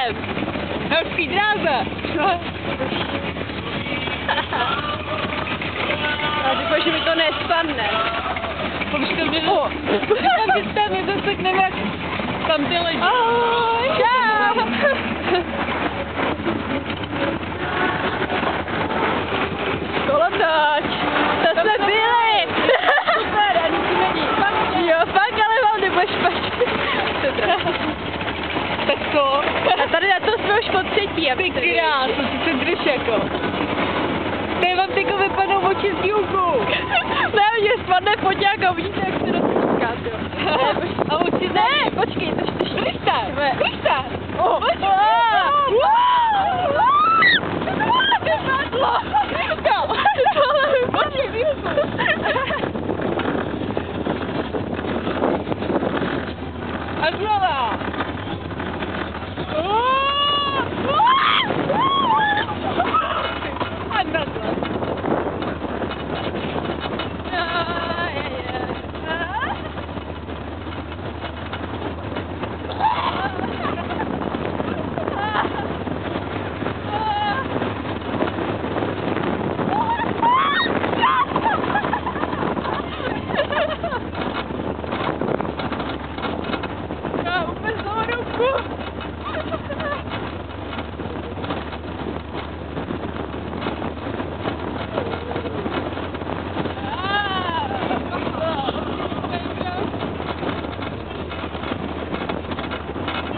jdem. Hezký dráze. Já říkám, že mi to nespadne. Počkej, že to... Říkám, že tam je zasekneme, jak tam ty leží. Ahoj. Čau. Kolotoč. To jsme byli. Super, a musíme jít. Jo, fakt, ale vám nebude špatně. Tak to. A tady na to jsme už po třetí. Ty krásu, ty se drž jako. Tady vám tyko vypadnou oči z dílku. Ne, mě spadne foťák a vidíte, jak se rozpíská, jo. A oči ne, počkej, to ještě Krista. Krista. Vypadlo. Počkej, výhledu. A znova.